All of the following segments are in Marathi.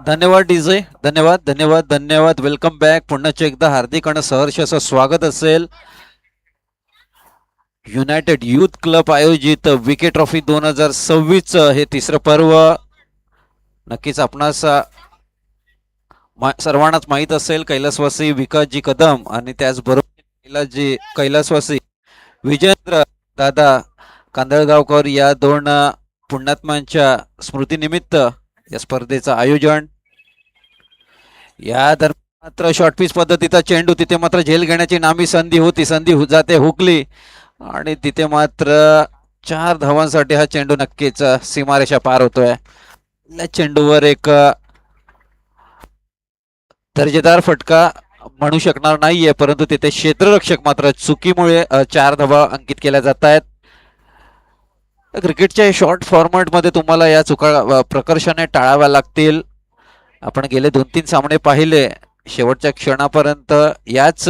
धन्यवाद डीजे. धन्यवाद धन्यवाद धन्यवाद. Welcome back. पुन्हा एकदा हार्दिक आणि सहर्ष असं स्वागत असेल युनायटेड युथ क्लब आयोजित विके ट्रॉफी 2026 हे तिसरं पर्व. नक्कीच आपणास सर्वांनाच माहीत असेल कैलासवासी विकासजी कदम आणि त्याचबरोबर कैलासवासी विजेंद्र दादा कांदळगावकर या दोन पुण्यात्म्यांच्या स्मृतीनिमित्त या स्पर्धेचं आयोजन. या दरम्यान मात्र शॉर्टपिच पद्धतीचा चेंडू तिथे मात्र झेल घेण्याची नामी संधी होती. जाते हुकली आणि तिथे मात्र 4 धावांसाठी हा चेंडू नक्कीच सीमारेषा पार होतोय. चेंडूवर एक दर्जेदार फटका म्हणू शकणार नाहीये, परंतु तिथे क्षेत्ररक्षक मात्र चुकीमुळे 4 धावा अंकित केल्या जात आहेत. क्रिकेटच्या शॉर्ट फॉर्मॅटमध्ये तुम्हाला या चुका प्रकर्षाने टाळाव्या लागतील. आपण गेले 2-3 सामने पाहिले, शेवटच्या क्षणापर्यंत याच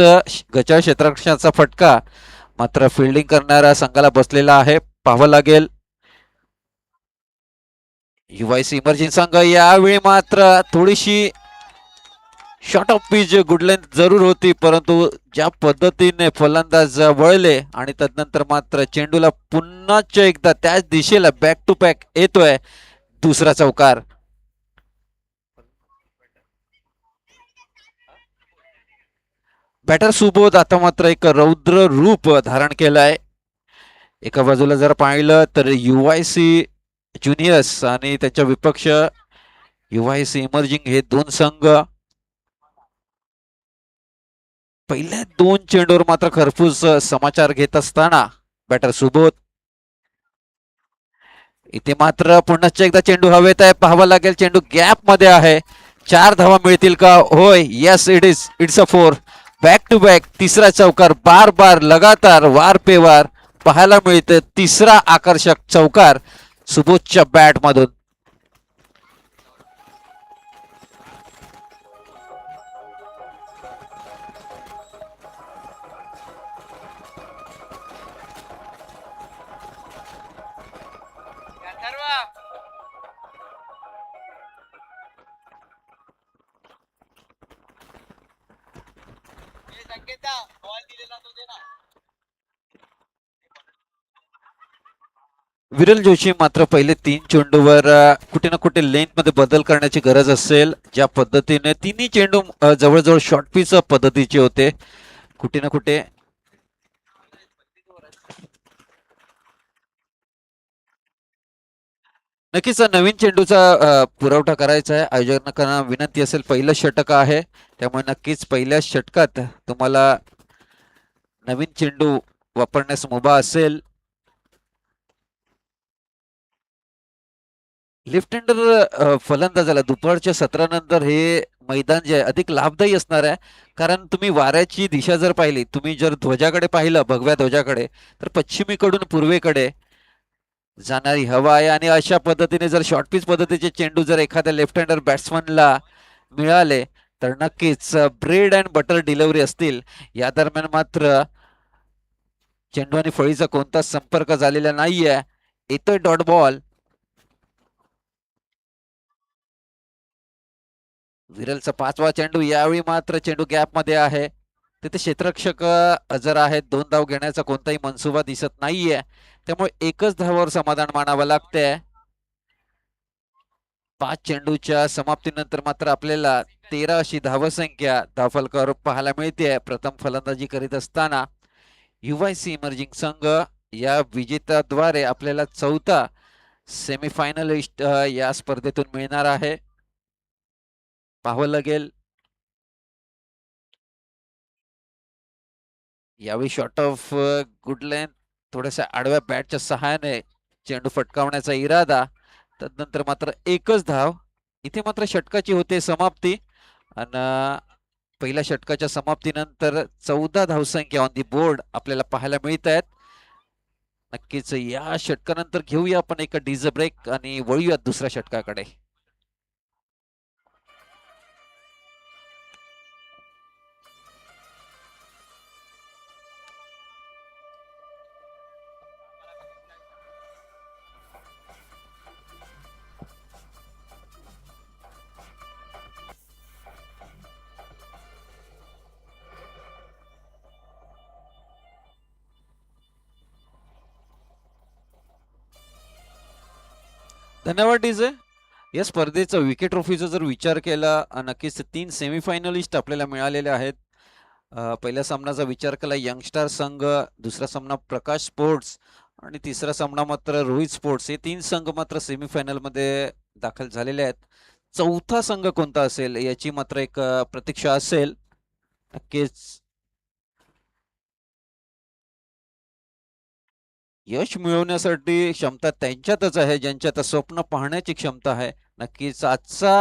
गचाळ क्षेत्ररक्षणाचा फटका मात्र फिल्डिंग करणाऱ्या संघाला बसलेला आहे. पाहावं लागेल. युवायसी इमर्जिंग संघ यावेळी मात्र थोडीशी short of pitch good length जरूर होती, परंतु ज्या पद्धतीने फलंदाज वळले आणि तदनंतर मात्र चेंडूला पुन्हा एकदा त्याच दिशेला बॅक टू बॅक येतोय दुसरा चौकार. बॅटर सुबोध आता मात्र एक रौद्र रूप धारण केलंय. एका बाजूला जर पाहिलं तर युवायसी ज्युनियर्स आणि त्याच्या विपक्ष युवायसी इमर्जिंग हे दोन संघ पहिल्या 2 चेंडूवर मात्र खरपूस समाचार घेत असताना बॅटर सुबोध इथे मात्र पुन्हा एकदा चेंडू हवेत आहे. पाहावा लागेल. चेंडू गॅप मध्ये आहे. 4 धावा मिळतील का? होय, yes it's a 4. Back to back तिसरा चौकार, बार बार लगातार वार पे वार पाहायला मिळते. तिसरा आकर्षक चौकार सुबोधच्या बॅट मधून. विरल जोशी मात्र पहिले 3 चेंडूवर कुठे ना कुठे लेंथ मध्ये बदल करण्याची गरज असेल. ज्या पद्धतीने तिन्ही चेंडू जवळजवळ शॉर्ट पिच पद्धतीचे होते, कुठे ना कुठे नक्कीच नवीन चेंडूचा पुरवठा करायचा आहे. आयोजकांना विनंती असेल, पहिलं षटक आहे त्यामुळे नक्कीच पहिल्या षटकात तुम्हाला नवीन चेंडू वापरण्यास मुभा असेल. लेफ्ट हँडर फलंदाजाला दुपारच्या सत्रानंतर हे मैदान जे आहे अधिक लाभदायी असणार आहे. कारण तुम्ही वाऱ्याची दिशा जर पाहिली, तुम्ही जर ध्वजाकडे पाहिलं, भगव्या ध्वजाकडे, तर पश्चिमेकडून पूर्वेकडे जाणारी हवा आहे. आणि अशा पद्धतीने जर शॉर्ट पिच पद्धतीचे चेंडू जर एखाद्या लेफ्ट हँडर बॅट्समनला मिळाले तर नक्कीच ब्रेड अँड बटर डिलिव्हरी असतील. या दरम्यान मात्र चेंडू आणि फळीचा कोणताच संपर्क झालेला नाहीये. येतोय डॉट बॉल. विरलचा 5वा चेंडू. यावेळी मात्र चेंडू गॅप मध्ये आहे. तिथे क्षेत्ररक्षक जर आहेत, 2 धाव घेण्याचा कोणताही मनसुबा दिसत नाहीये, त्यामुळे एकच धावावर समाधान मानावं लागतंय. 5 चेंडूच्या समाप्तीनंतर मात्र आपल्याला 13 अशी धावसंख्या धावफलकावर पाहायला मिळते. प्रथम फलंदाजी करीत असताना युवायसी इमर्जिंग संघ या विजेत्याद्वारे आपल्याला 4था सेमीफायनलिस्ट या स्पर्धेतून मिळणार आहे. पाहावं लागेल. यावेळी शॉर्ट ऑफ गुड लेंथ थोड्याशा आडव्या बॅटच्या सहाय्याने चेंडू फटकावण्याचा इरादा. तदनंतर मात्र एकच धाव. इथे मात्र षटकाची होते समाप्ती आणि पहिल्या षटकाच्या समाप्तीनंतर 14 धावसंख्या ऑन दी बोर्ड आपल्याला पाहायला मिळत आहेत. नक्कीच या षटकानंतर घेऊया आपण एक डीजे ब्रेक आणि वळूया दुसऱ्या षटकाकडे. धन्यवाद डीजे. या स्पर्धेचा विकेट ट्रॉफीचा जर विचार केला नक्कीच 3 सेमीफायनलिस्ट आपल्याला मिळालेले आहेत. पहिल्या सामन्याचा विचार केला यंगस्टार संघ, दुसरा सामना प्रकाश स्पोर्ट्स आणि तिसरा सामना मात्र रोहित स्पोर्ट्स, हे 3 संघ मात्र सेमीफायनल मध्ये दाखल झालेले आहेत. चौथा संघ कोणता असेल याची मात्र एक प्रतीक्षा असेल. नक्कीच यश मिळवण्यासाठी क्षमता त्यांच्यातच आहे ज्यांच्यात स्वप्न पाहण्याची क्षमता आहे. नक्कीच आजचा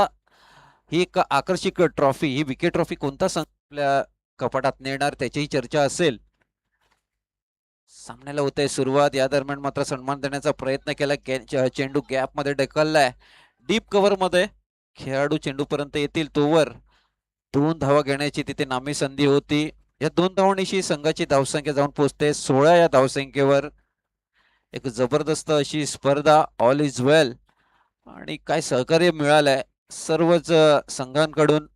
ही एक आकर्षक ट्रॉफी, ही विकेट ट्रॉफी कोणता संघ आपल्या कपाटात नेणार त्याचीही चर्चा असेल. सामन्याला होते सुरुवात, या दरम्यान मात्र सन्मान देण्याचा प्रयत्न केला. चेंडू गॅप मध्ये ढकललाय डीप कव्हर मध्ये. खेळाडू चेंडू पर्यंत येतील तोवर 2 धावा घेण्याची तिथे नामी संधी होती. या 2 धावांनिशी संघाची धावसंख्या जाऊन पोहोचते 16 या धावसंख्येवर. एक जबरदस्त अशी स्पर्धा, ऑल इज वेल आणि काय सहकार्य मिळालंय सर्वच संघांकडून.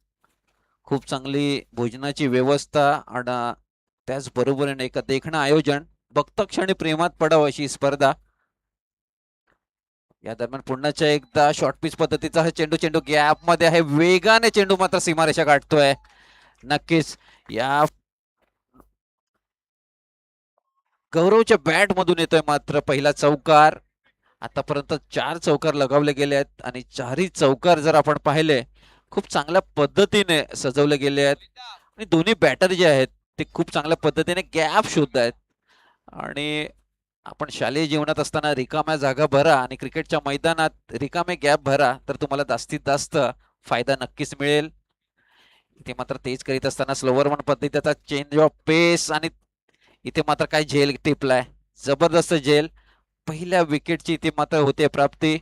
खूप चांगली भोजनाची व्यवस्था आणि त्याचबरोबरीने एक देखणं आयोजन. बघता क्षणी प्रेमात पडावं अशी स्पर्धा. या दरम्यान पुन्हा एकदा शॉर्ट पिच पद्धतीचा हा चेंडू, चेंडू गॅप मध्ये आहे, वेगाने चेंडू मात्र सीमारेषा गाठतोय. नक्कीच या गौरवच्या बॅट मधून येतोय मात्र पहिला चौकार. आतापर्यंत 4 चौकार लगावले गेले आहेत आणि 4ही चौकार जर आपण पाहिले खूप चांगल्या पद्धतीने सजवले गेले आहेत आणि दोन्ही बॅटर जे आहेत ते खूप चांगल्या पद्धतीने गॅप शोधत आहेत. आणि आपण शालेय जीवनात असताना रिकाम्या जागा भरा आणि क्रिकेटच्या मैदानात रिकामे गॅप भरा तर तुम्हाला जास्तीत जास्त फायदा नक्कीच मिळेल. इथे मात्र तेच करीत असताना स्लोवर वन पद्धतीचा चेंज ऑफ पेस आणि इथे मात्र काय झेल टिपलाय, जबरदस्त झेल. पहिल्या विकेटची इथे मात्र होते प्राप्ती.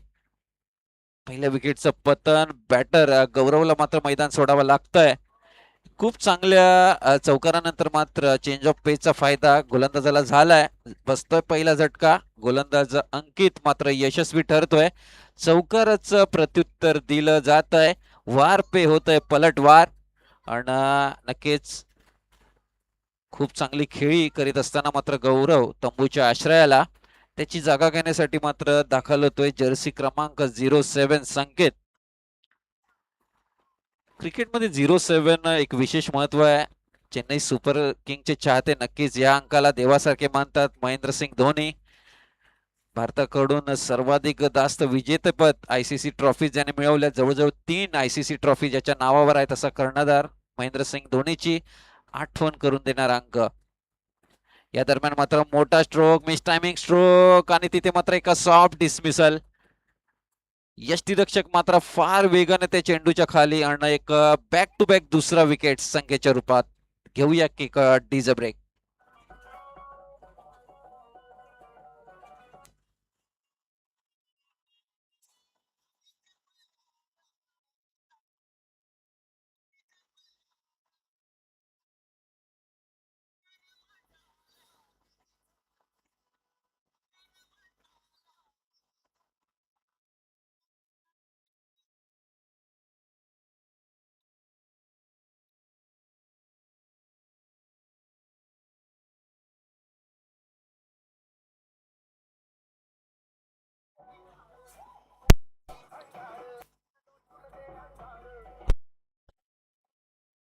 पहिल्या विकेटचं पतन, बॅटर गौरवला मात्र मैदान सोडावं लागतंय. खूप चांगल्या चौकारानंतर मात्र चेंज ऑफ पेसचा फायदा गोलंदाजाला झालाय. बसतोय पहिला झटका, गोलंदाज अंकित मात्र यशस्वी ठरतोय. चौकाराचं प्रत्युत्तर दिलं जात आहे, वार पे होतंय पलटवार. आणि नक्कीच खूप चांगली खेळी करीत असताना मात्र गौरव तंबूच्या आश्रयाला त्याची जागा घेण्यासाठी मात्र दाखल होतोय जर्सी क्रमांक 07 संकेत. क्रिकेटमध्ये 07 एक विशेष महत्व आहे. चेन्नई सुपर किंगचे चाहते नक्कीच या अंकाला देवासारखे मानतात. महेंद्रसिंग धोनी भारताकडून सर्वाधिक जास्त विजेतेपद आयसीसी ट्रॉफी ज्याने मिळवल्या, जवळजवळ 3 आयसीसी ट्रॉफी ज्याच्या नावावर आहेत असा कर्णधार महेंद्रसिंग धोनीची आठवण करून देणार अंक. या दरम्यान मात्र मोठा स्ट्रोक, मिस टायमिंग स्ट्रोक आणि तिथे मात्र एका सॉफ्ट डिसमिसल. यष्टीरक्षक मात्र फार वेगाने त्या चेंडूच्या खाली आणि एक बॅक टू बॅक दुसरा विकेट संख्येच्या रूपात. घेऊया की डीजे ब्रेक.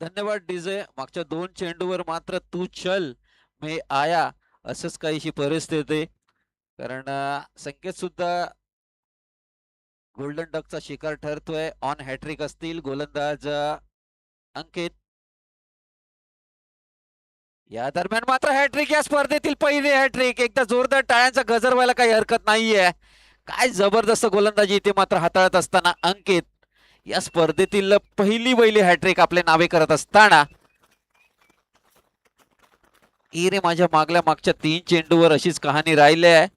धन्यवाद डीजे. मागच्या 2 चेंडूवर मात्र तू चल मी आया असंच काहीशी परिस्थिती. कारण संकेत सुद्धा गोल्डन डकचा शिकार ठरतोय. ऑन हॅट्रिक असतील गोलंदाज अंकित. या दरम्यान मात्र हॅट्रिक, या स्पर्धेतील पहिली हॅट्रिक. एकदा जोरदार टाळ्यांचा गजर व्हायला काही हरकत नाहीये. काय जबरदस्त गोलंदाजी इथे मात्र हाताळत असताना अंकित या स्पर्धेतील पहिली वहिली हॅट्रिक आपले नावे करत असताना. रे माझ्या मागच्या 3 चेंडूवर अशीच कहाणी राहिली आहे.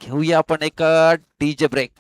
घेऊया आपण एक डीजे ब्रेक.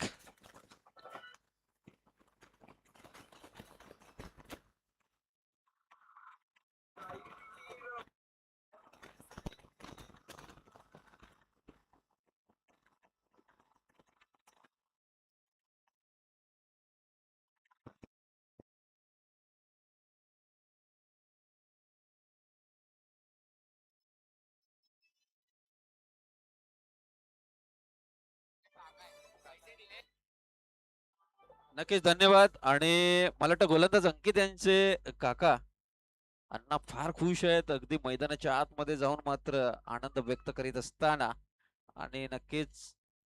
नक्कीच धन्यवाद. आणि मला वाटतं गोलंदाज अंकित यांचे काका अण्णा फार खुश आहेत, अगदी मैदानाच्या आतमध्ये जाऊन मात्र आनंद व्यक्त करीत असताना आणि नक्कीच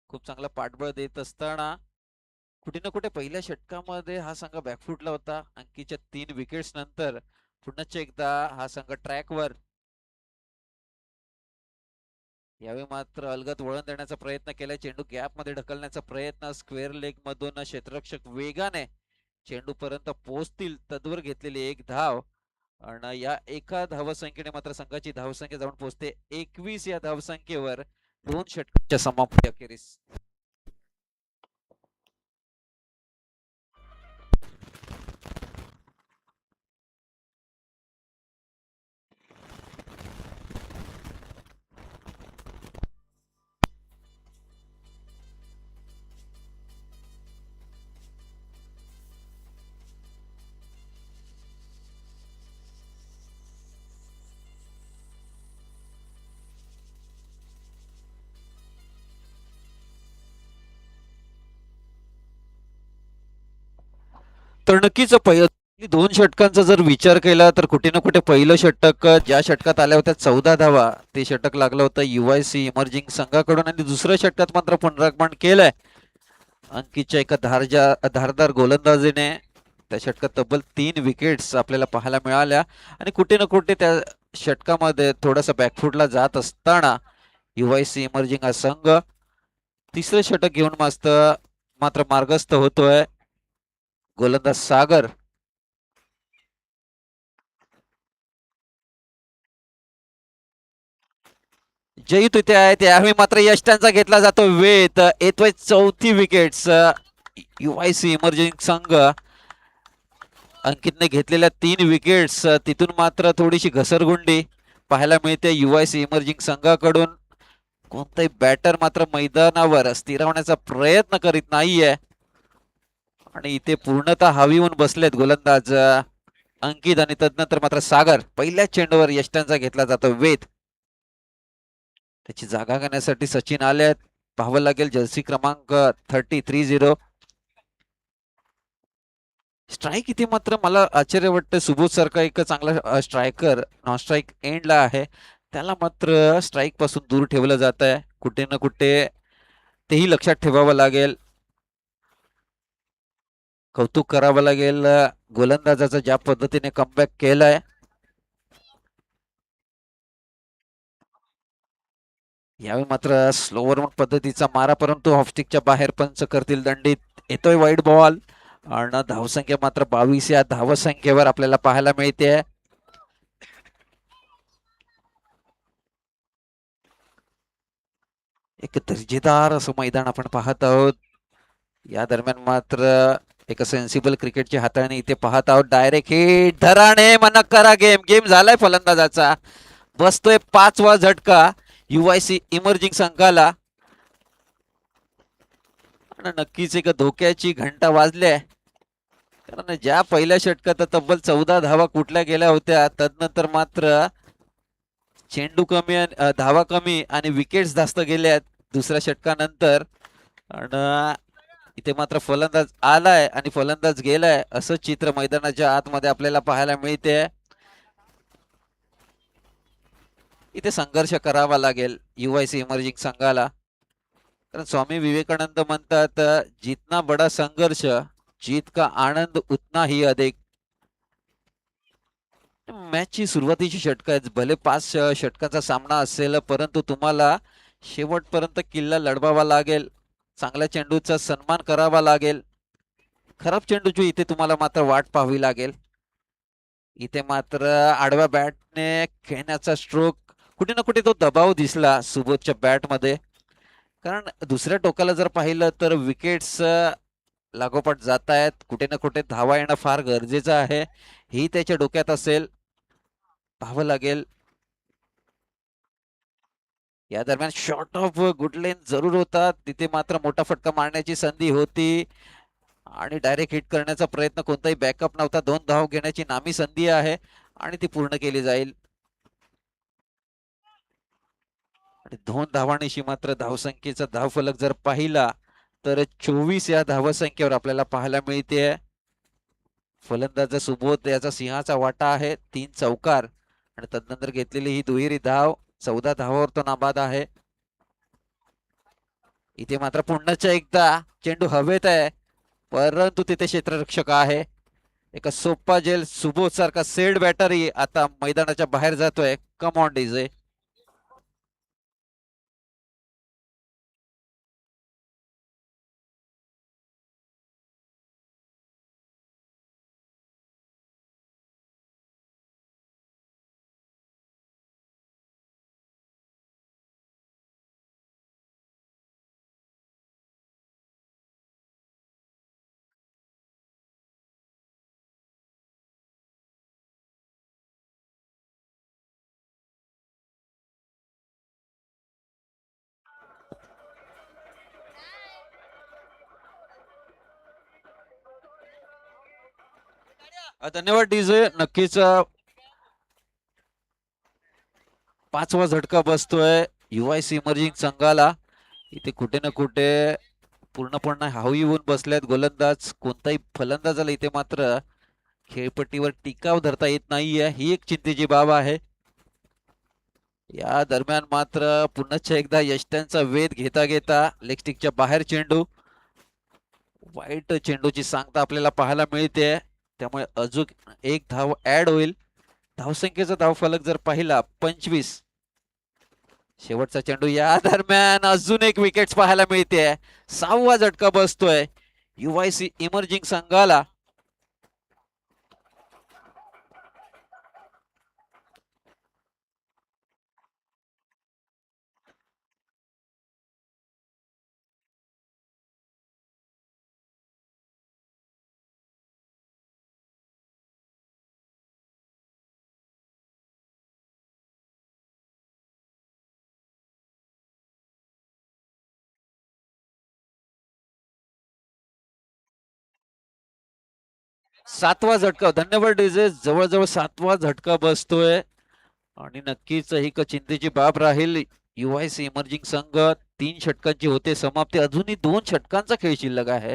खूप चांगला पाठबळ देत असताना कुठे ना कुठे पहिल्या षटकामध्ये हा संघ बॅकफुटला होता. अंकीच्या 3 विकेट्स नंतर पुन्हा एकदा हा संघ ट्रॅकवर. यावेळी मात्र अलगद वळण देण्याचा प्रयत्न केला, चेंडू गॅप मध्ये ढकलण्याचा प्रयत्न, स्क्वेअर लेग मधून क्षेत्ररक्षक वेगाने चेंडू पर्यंत पोहोचतील तद्वर घेतलेली एक धाव. आणि या एका धावसंख्येने मात्र संघाची धावसंख्या जाऊन पोहोचते 21 या धावसंख्येवर 2 षटकांच्या समाप्ती अखेरीस. तर नक्कीच पहिली 2 षटकांचा जर विचार केला तर कुठे ना कुठे पहिलं षटक ज्या षटकात आल्या होत्या 14 धावा, ते षटक लागलं होतं UIC इमर्जिंग संघाकडून. आणि दुसऱ्या षटकात मात्र पुनरागमन केलंय अंकितच्या एका धारदार गोलंदाजीने. त्या षटकात तब्बल 3 विकेट्स आपल्याला पाहायला मिळाल्या. आणि कुठे ना कुठे त्या षटकामध्ये थोडासा बॅकफुटला जात असताना UIC इमर्जिंग हा संघ तिसरं षटक घेऊन मात्र मार्गस्थ होतोय. गोलंदाज सागर जयू तिथे आहे, त्यावेळी मात्र यष्टांचा घेतला जातो वेध. येतोय 4थी विकेट्स. UIC इमर्जिंग संघ अंकितने घेतलेल्या 3 विकेट्स तिथून मात्र थोडीशी घसरगुंडी पाहायला मिळते UIC इमर्जिंग संघाकडून. कोणताही बॅटर मात्र मैदानावर स्थिरावण्याचा प्रयत्न करीत नाहीये. आणि इथे पूर्णतः हावी होऊन बसलेत गोलंदाज अंकित. आणि तदनंतर मात्र सागर पहिल्याच चेंडूवर यष्टांचा घेतला जातो वेध. त्याची जागा घेण्यासाठी सचिन आले. पाहावं लागेल जर्सी क्रमांक 30. स्ट्राईक इथे मात्र मला आश्चर्य वाटतं, सुबोध सारखा एक चांगला स्ट्रायकर नॉन स्ट्राईक एंडला आहे, त्याला मात्र स्ट्राईक पासून दूर ठेवलं जात आहे. कुठे ना कुठे तेही लक्षात ठेवावं लागेल. कौतुक करावं लागेल गोलंदाजाचा ज्या पद्धतीने कमबॅक केलाय. यावेळी मात्र स्लोवर पद्धतीचा मारा, परंतु ऑफस्टिकच्या बाहेर पंच करतील दंडित. येतोय वाईट बॉल. आणि धावसंख्या मात्र 22 या धावसंख्येवर आपल्याला पाहायला मिळते. एक दर्जेदार असं मैदान आपण पाहत आहोत. या दरम्यान मात्र एक सेन्सिबल क्रिकेटची हाताळणी इथे पाहत आहोत. डायरेक्ट हिट धराने मन करा गेम. गेम झालाय फलंदाजाचा. बसतोय 5वा झटका UIC इमर्जिंग संघाला. आणि नक्कीच एक धोक्याची घंटा वाजल्या, कारण ज्या पहिल्या षटकात तब्बल 14 धावा कुठल्या गेल्या होत्या, तदनंतर मात्र चेंडू कमी धावा कमी आणि विकेट्स जास्त गेल्यात दुसऱ्या षटकानंतर. आणि इथे मात्र फलंदाज आलाय आणि फलंदाज गेलाय असं चित्र मैदानाच्या आतमध्ये आपल्याला पाहायला मिळते. इथे संघर्ष करावा लागेल UIC इमर्जिंग संघाला, कारण स्वामी विवेकानंद म्हणतात, जितना बडा संघर्ष जीत का आनंद उतना ही अधिक. मॅचची सुरुवातीची षटक आहेत, भले 5 षटकाचा सामना असेल, परंतु तुम्हाला शेवटपर्यंत किल्ला लढवावा लागेल. चांगल्या चेंडूचा सन्मान करावा लागेल. खराब चेंडूची इथे तुम्हाला मात्र वाट पाहावी लागेल. इथे मात्र आडव्या बॅटने खेळण्याचा स्ट्रोक, कुठे ना कुठे तो दबाव दिसला सुबोधच्या बॅटमध्ये. कारण दुसऱ्या टोकाला जर पाहिलं तर विकेट्स लागोपाठ जात आहेत, कुठे ना कुठे धावा येणं फार गरजेचं आहे, ही त्याच्या डोक्यात असेल. पाहावं लागेल. या दरम्यान शॉर्ट ऑफ गुडलेन जरूर होता, तिथे मात्र मोठा फटका मारण्याची संधी होती आणि डायरेक्ट हिट करण्याचा प्रयत्न, कोणताही बॅकअप नव्हता. 2 धाव घेण्याची नामी संधी आहे आणि ती पूर्ण केली जाईल. आणि 2 धावांनीशी मात्र धावसंख्येचा धावफलक जर पाहिला तर 24 या धावसंख्येवर आपल्याला पाहायला मिळते. फलंदाज सुबोध याचा सिंहाचा वाटा आहे, 3 चौकार आणि तदनंतर घेतलेली ही दुहेरी धाव 14 धावावर तो नाबाद आहे. इथे मात्र पुन्हा एकदा चेंडू हवेत आहे, परंतु तिथे क्षेत्ररक्षक आहे. एक सोप्पा जेल सुबोध सारखा सेड बॅटरी आता मैदानाच्या बाहेर जातोय. Come on DJ. धन्यवाद डीजे. नक्कीच 5वा झटका बसतोय UIC इमर्जिंग संघाला. इथे कुठे ना कुठे पूर्णपणे हावी येऊन बसल्यात गोलंदाज. कोणताही फलंदाजाला इथे मात्र खेळपट्टीवर टिकाव धरता येत नाहीये, ही एक चिंतेची बाब आहे. या दरम्यान मात्र पुन्हा एकदा यष्ट्यांचा वेध घेता घेता लेग स्टिकच्या बाहेर चेंडू. वाईट चेंडूची सांगता आपल्याला पाहायला मिळते, त्यामुळे अजून एक धाव ऍड होईल. धावसंख्येचा धावफलक जर पाहिला 25. शेवटचा चेंडू या दरम्यान अजून एक विकेट पाहायला मिळते. 6वा झटका बसतोय UIC इमर्जिंग संघाला. सातवा झटका. धन्यवाद डीजे. जवळजवळ 7वा झटका बसतोय आणि नक्कीच ही चिंतेची बाब राहील. UIC इमर्जिंग संघ 3 षटकांची होते समाप्ती. अजूनही 2 षटकांचा खेळ शिल्लक आहे.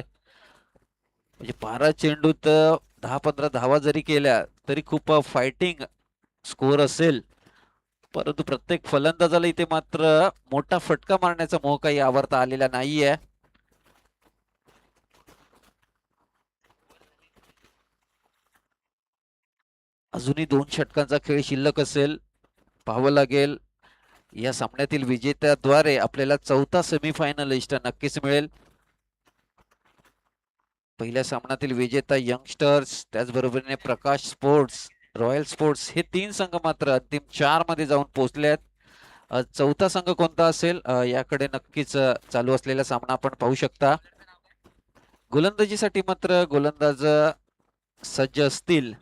म्हणजे 12 चेंडूत 10-15 धावा जरी केल्या तरी खूप फायटिंग स्कोर असेल, परंतु प्रत्येक फलंदाजाला इथे मात्र मोठा फटका मारण्याचा मोह काही आवरता आलेला नाहीये. अजूनही 2 षटकांचा खेळ शिल्लक असेल. पाहावं लागेल या सामन्यातील विजेत्याद्वारे आपल्याला 4था सेमीफायनलिस्ट नक्कीच मिळेल. पहिल्या सामन्यातील विजेता यंगस्टर्स, त्याचबरोबरीने प्रकाश स्पोर्ट्स, रॉयल स्पोर्ट्स हे 3 संघ मात्र अंतिम 4 मध्ये जाऊन पोहोचलेत. 4था संघ कोणता असेल याकडे नक्कीच चालू असलेला सामना आपण पाहू शकता. गोलंदाजीसाठी मात्र गोलंदाज सज्ज असतील.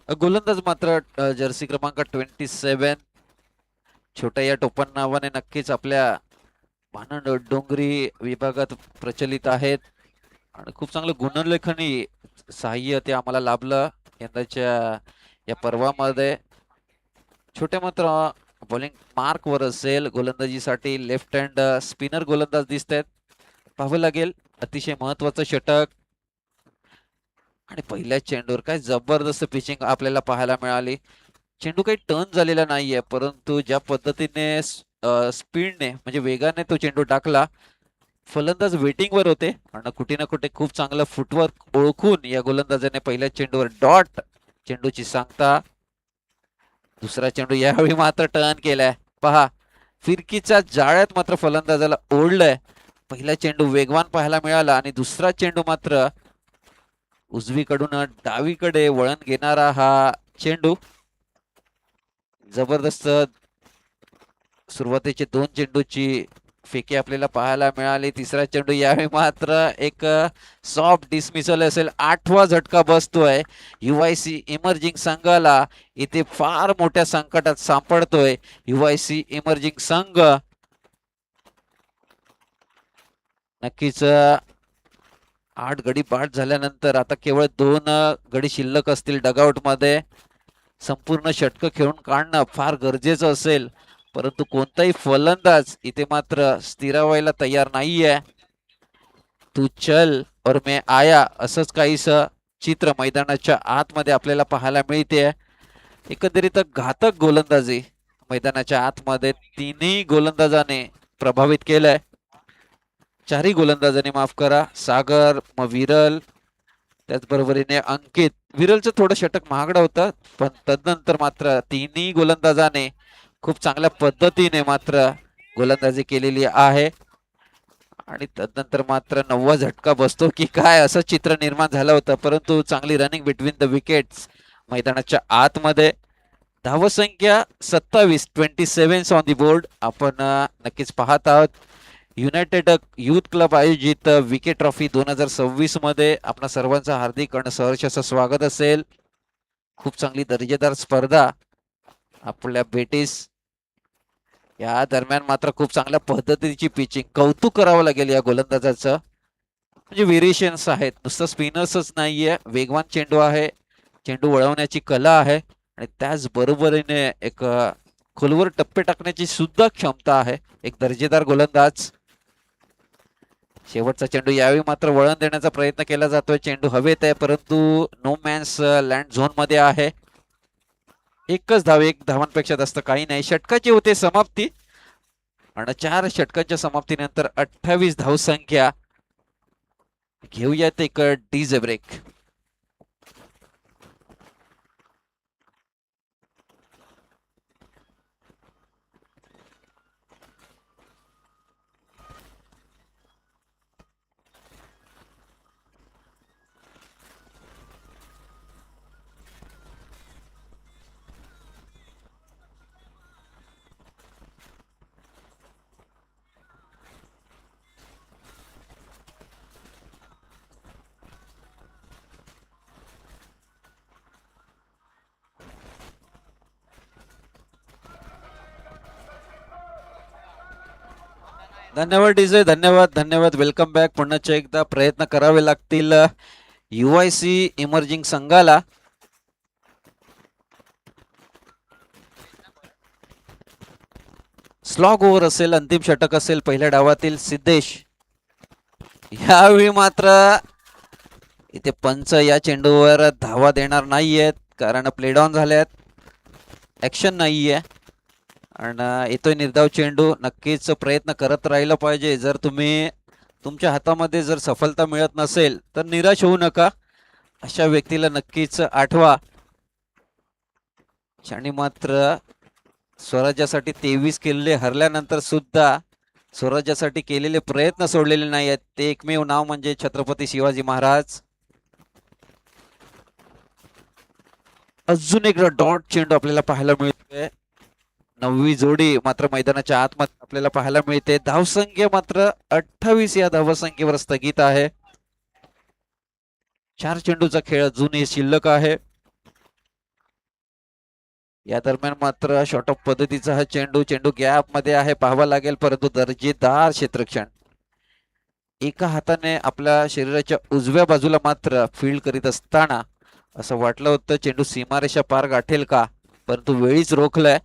गोलंदाज मात्र जर्सी क्रमांक 27 छोट्या या टोपण नावाने नक्कीच आपल्या भानंड डोंगरी विभागात प्रचलित आहेत आणि खूप चांगलं गुणलेखनी सहाय्य ते आम्हाला लाभलं यंदाच्या या पर्वामध्ये. छोटे मात्र बॉलिंग मार्क वर असेल. गोलंदाजीसाठी लेफ्ट हँड स्पिनर गोलंदाज दिसत आहेत. पाहावं लागेल. अतिशय महत्वाचं षटक आणि पहिल्या चेंडूवर काय जबरदस्त पिचिंग आपल्याला पाहायला मिळाली. चेंडू काही टर्न झालेला नाहीये, परंतु ज्या पद्धतीने स्पीडने म्हणजे वेगाने तो चेंडू टाकला, फलंदाज वेटिंग वर होते आणि कुठे ना कुठे खूप चांगलं फुटवर्क ओळखून या गोलंदाजाने पहिल्या चेंडूवर डॉट चेंडूची सांगता. दुसरा चेंडू यावेळी मात्र टर्न केलाय. पहा फिरकीच्या जाळ्यात मात्र फलंदाजाला ओढलंय. पहिला चेंडू वेगवान पाहायला मिळाला आणि दुसरा चेंडू मात्र उजवीकडून डावीकडे वळण घेणारा हा चेंडू. जबरदस्त सुरुवातीचे 2 चेंडूची फेकी आपल्याला पाहायला मिळाली. तिसरा चेंडू यावेळी मात्र एक सॉफ्ट डिसमिसल असेल. 8वा झटका बसतोय UIC इमर्जिंग संघाला. इथे फार मोठ्या संकटात सापडतोय UIC इमर्जिंग संघ. नक्कीच 8 गडी बाद झाल्यानंतर आता केवळ 2 गडी शिल्लक असतील डगआउट मध्ये. संपूर्ण षटक खेळून काढणं फार गरजेचं असेल, परंतु कोणताही फलंदाज इथे मात्र स्थिरावायला तयार नाहीये. तू चल और मैं आया असंच काहीस चित्र मैदानाच्या आतमध्ये आपल्याला पाहायला मिळते. एकंदरीत घातक गोलंदाजी मैदानाच्या आतमध्ये तिन्ही गोलंदाजाने प्रभावित केलंय. चारही गोलंदाजांनी माफ करा, सागर, मग विरल, त्याचबरोबरीने अंकित. विरलचं थोडं षटक महागडं होतं, पण तदनंतर मात्र तिन्ही गोलंदाजाने खूप चांगल्या पद्धतीने मात्र गोलंदाजी केलेली आहे. आणि तदनंतर मात्र 9वा झटका बसतो की काय असं चित्र निर्माण झालं होतं, परंतु चांगली रनिंग बिटवीन द विकेट्स मैदानाच्या आतमध्ये. धावसंख्या 27, 27 ऑन दी बोर्ड. आपण नक्कीच पाहत आहोत युनायटेड युथ क्लब आयोजित विकेट ट्रॉफी 2026 मध्ये आपणा सर्वांचं हार्दिक आणि सहर्ष असं स्वागत असेल. खूप चांगली दर्जेदार स्पर्धा आपल्या भेटीस. या दरम्यान मात्र खूप चांगल्या पद्धतीची पिचिंग, कौतुक करावं लागेल या गोलंदाजाचं. म्हणजे व्हेरिएशन्स आहेत, नुसतं स्पिनर्सच नाहीये, वेगवान चेंडू आहे, चेंडू वळवण्याची कला आहे आणि त्याचबरोबरीने एक खोलवर टप्पे टाकण्याची सुद्धा क्षमता आहे. एक दर्जेदार गोलंदाज. शेवटचा चेंडू यावेळी मात्र वळण देण्याचा प्रयत्न केला जातोय. चेंडू हवेत आहे, परंतु नो मॅन्स लँड झोन मध्ये आहे. एकच धाव, 1 धावांपेक्षा जास्त काही नाही. षटकाची होते समाप्ती आणि 4 षटकांच्या समाप्तीनंतर 28 धावसंख्या. घेऊयात एक डीजे ब्रेक. धन्यवाद डीजे, धन्यवाद धन्यवाद. Welcome back. पुन्हा एकदा प्रयत्न करावे लागतील UIC इमर्जिंग संघाला. स्लॉग ओव्हर असेल, अंतिम षटक असेल पहिल्या डावातील. सिद्धेश यावेळी मात्र इथे पंच या चेंडूवर धावा देणार नाहीयेत, कारण प्लेड ऑन झाल्यात, ऍक्शन नाहीये आणि येतोय निर्धाव चेंडू. नक्कीच प्रयत्न करत राहिला पाहिजे. जर तुम्ही तुमच्या हातामध्ये जर सफलता मिळत नसेल तर निराश होऊ नका. अशा व्यक्तीला नक्कीच आठवा. आणि मात्र स्वराज्यासाठी 23 किल्ले हरल्यानंतर सुद्धा स्वराज्यासाठी केलेले प्रयत्न सोडलेले नाही आहेत. ते एकमेव नाव म्हणजे छत्रपती शिवाजी महाराज. अजून एक डॉट चेंडू आपल्याला पाहायला मिळतोय. 9वी जोडी मात्र मैदानाच्या आतमध्ये आपल्याला पाहायला मिळते. धावसंख्या मात्र 28 या धावसंख्येवर स्थगित आहे. 4 चेंडूचा खेळ अजूनही शिल्लक आहे. या दरम्यान मात्र शॉर्ट ऑफ पद्धतीचा हा चेंडू गॅप मध्ये आहे, पाहावा लागेल, परंतु दर्जेदार क्षेत्ररक्षण. एका हाताने आपल्या शरीराच्या उजव्या बाजूला मात्र फील्ड करीत असताना असं वाटलं होतं चेंडू सीमारेषा पार गाठेल का, परंतु वेळीच रोखलाय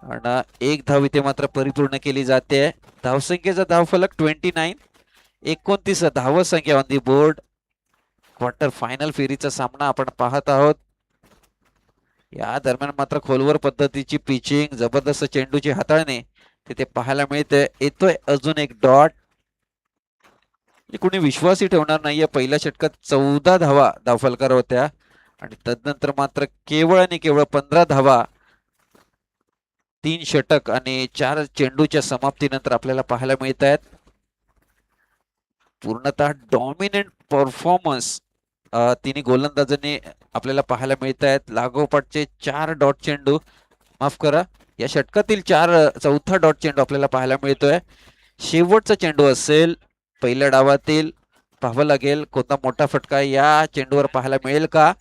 आणि 1 धाव इथे मात्र परिपूर्ण केली जाते. धावसंख्येचा धावफलक 29, 29 धावसंख्या on the board. Quarter final फेरीचा सामना आपण पाहत आहोत. या दरम्यान मात्र खोलवर पद्धतीची पिचिंग, जबरदस्त चेंडूची हाताळणी तिथे पाहायला मिळते. येतोय अजून एक डॉट. कुणी विश्वासही ठेवणार नाहीये. पहिल्या षटकात 14 धावा धावफलकार होत्या आणि तदनंतर मात्र केवळ आणि केवळ 15 धावा 3 षटक आणि 4 चेंडूच्या समाप्तीनंतर आपल्याला पाहायला मिळत आहेत. पूर्णतः डॉमिनंट परफॉर्मन्स तिन्ही गोलंदाजांनी आपल्याला पाहायला मिळत आहेत. लागोपाठचे 4 डॉट चेंडू, माफ करा, या षटकातील 4 डॉट चेंडू आपल्याला पाहायला मिळतोय. शेवटचा चेंडू असेल पहिल्या डावातील. पाहावं लागेल कोणता मोठा फटका या चेंडूवर पाहायला मिळेल का.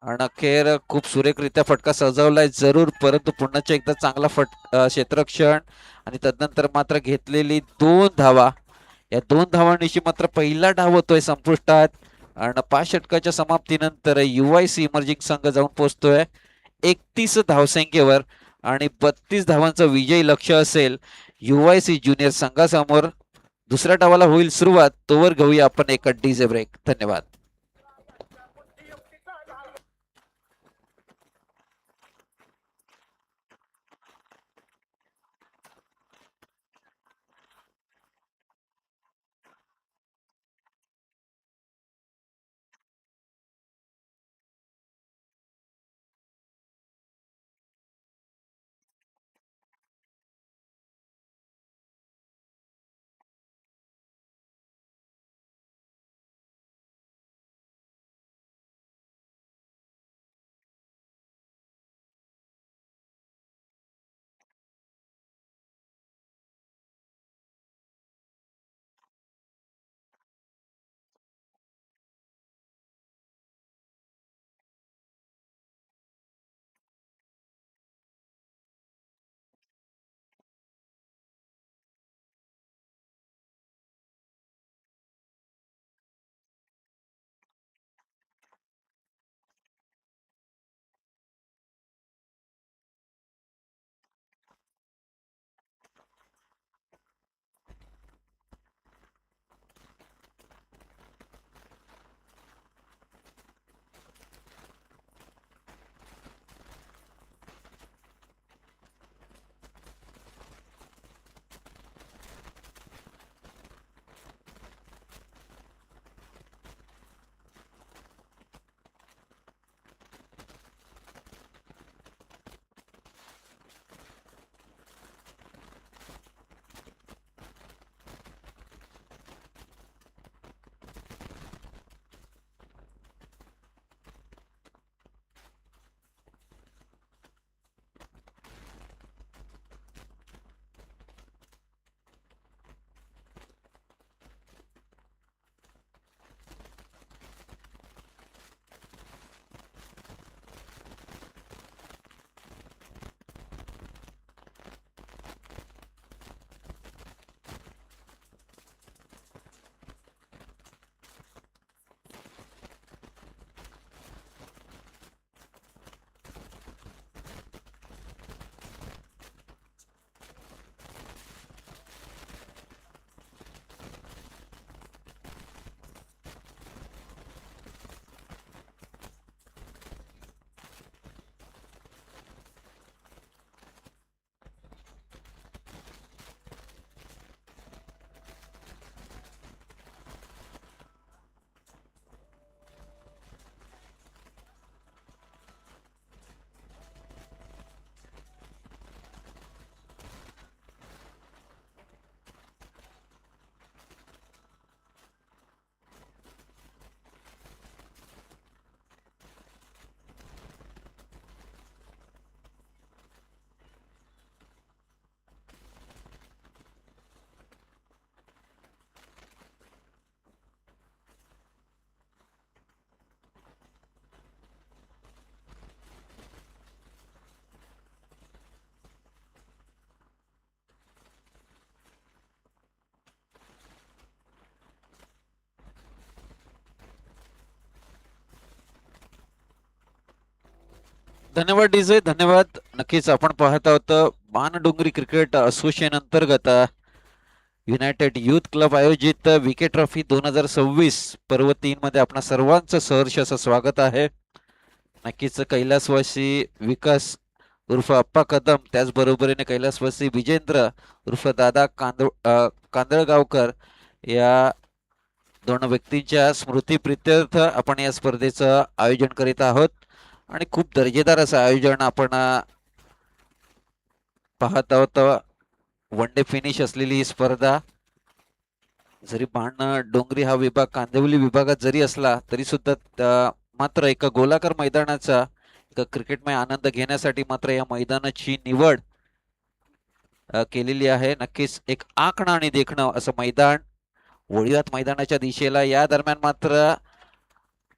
आणि अखेर खूप सुरेखरित्या फटका सजवलाय जरूर, परंतु पुन्हा एकदा चांगला क्षेत्ररक्षण आणि तदनंतर मात्र घेतलेली 2 धावा. या 2 धावांनिशी मात्र पहिला डाव होतोय संपुष्टात आणि 5 षटकाच्या समाप्तीनंतर UIC इमर्जिंग संघ जाऊन पोहोचतोय 31 धावसंख्येवर आणि 32 धावांचं विजयी लक्ष असेल UIC ज्युनियर संघासमोर. दुसऱ्या डावाला होईल सुरुवात, तोवर घेऊया आपण एक डीजे ब्रेक. धन्यवाद. धन्यवाद डीजे, धन्यवाद. नक्कीच आपण पाहत आहोत मानडोंगरी क्रिकेट असोसिएशन अंतर्गत युनायटेड युथ क्लब आयोजित विकेट ट्रॉफी 2026 पर्व 3 मध्ये आपणा सर्वांचं सहर्ष असं स्वागत आहे. नक्कीच कैलासवासी विकास उर्फ अप्पा कदम, त्याचबरोबरीने कैलासवासी विजेंद्र उर्फ दादा कांदळगावकर या 2 व्यक्तींच्या स्मृतीप्रित्यर्थ आपण या स्पर्धेचं आयोजन करीत आहोत आणि खूप दर्जेदार असं आयोजन आपण पाहत आहोत. वन डे फिनिश असलेली ही स्पर्धा, जरी डोंगरी हा विभाग कांदिवली विभागात जरी असला तरी सुद्धा मात्र एका गोलाकार मैदानाचा क्रिकेटमय आनंद घेण्यासाठी मात्र या मैदानाची निवड केलेली आहे. नक्कीच एक आखणं आणि देखणं असं मैदान, वळिवात मैदानाच्या दिशेला. या दरम्यान मात्र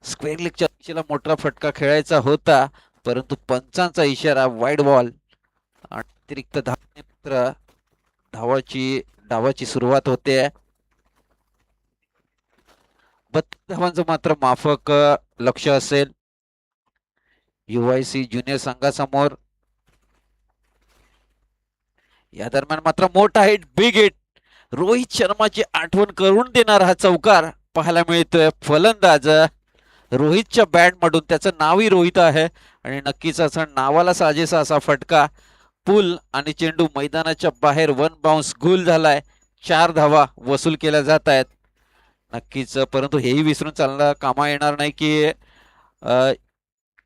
स्क्वेअर लेगच्या दिशेला मोठा फटका खेळायचा होता, परंतु पंचांचा इशारा वाईड बॉल. अतिरिक्त धावाने मात्र डावाची सुरुवात होते. 32 धावांचं मात्र माफक लक्ष असेल UIC ज्युनियर संघासमोर. या दरम्यान मात्र मोठा हिट, बिग हिट, रोहित शर्माची आठवण करून देणारा हा चौकार पाहायला मिळतोय. फलंदाज रोहितच्या बॅट मधून, त्याचं नावही रोहित आहे आणि नक्कीच असा नावाला साजेसा असा फटका. पूल आणि चेंडू मैदानाच्या बाहेर वन बाउन्स गुल झालाय. 4 धावा वसूल केल्या जात आहेत. नक्कीच, परंतु हेही विसरून चालणं कामा येणार नाही की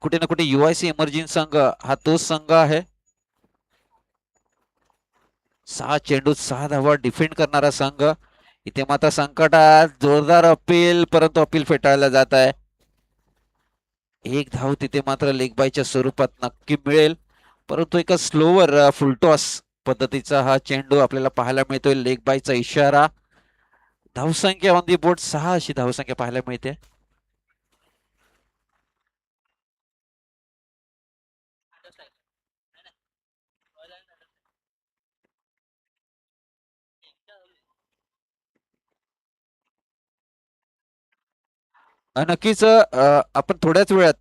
कुठे ना कुठे UIC इमर्जिंग संघ हा तोच संघ आहे. 6 चेंडूत 6 धावा डिफेंड करणारा संघ. इथे मात्र संकटात जोरदार अपील, परंतु अपील फेटाळलं जात आहे. एक धाव तिथे मात्र लेग बायच्या स्वरूपात नक्की मिळेल, परंतु एका स्लोवर फुलटॉस पद्धतीचा हा चेंडू आपल्याला पाहायला मिळतोय. लेग बायचा इशारा. धावसंख्या ऑन दी बोर्ड 6 अशी धावसंख्या पाहायला मिळते. नक्कीच, आपण थोड्याच वेळात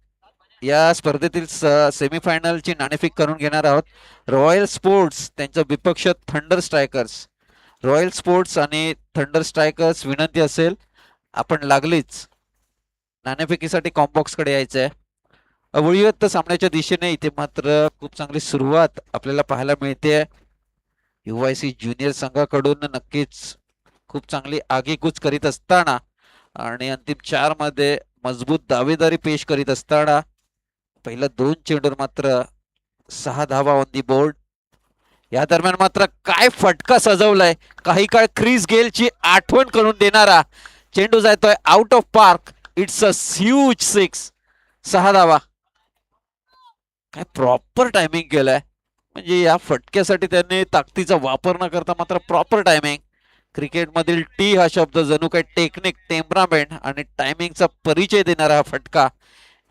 या स्पर्धेतील सेमीफायनलची नाणेफेक करून घेणार आहोत. रॉयल स्पोर्ट्स त्यांचा विपक्ष थंडर स्ट्रायकर्स. रॉयल स्पोर्ट्स आणि थंडर स्ट्रायकर्स, विनंती असेल आपण लागलीच नाणेफेकीसाठी कॉम्बॉक्स कडे यायचंय. अवळीवत सामन्याच्या दिशेने इथे मात्र खूप चांगली सुरुवात आपल्याला पाहायला मिळते. UIC ज्युनियर संघाकडून नक्कीच खूप चांगली आगेकूच करीत असताना आणि अंतिम 4 मध्ये मजबूत दावेदारी पेश करीत असताना पहिल्या 2 चेंडूवर मात्र 6 धावा ऑन दी बोर्ड. या दरम्यान मात्र काय फटका सजवलाय, काही काळ क्रिस गेलची आठवण करून देणारा चेंडू जातोय out of park. It's a huge 6. 6 धावा. काय प्रॉपर टायमिंग केलंय, म्हणजे या फटक्यासाठी त्यांनी ताकदीचा वापर न करता मात्र प्रॉपर टायमिंग. क्रिकेटमधील टी हा शब्द जणू काही टेक्निक, टेम्परामेंट आणि टायमिंगचा परिचय देणारा हा फटका.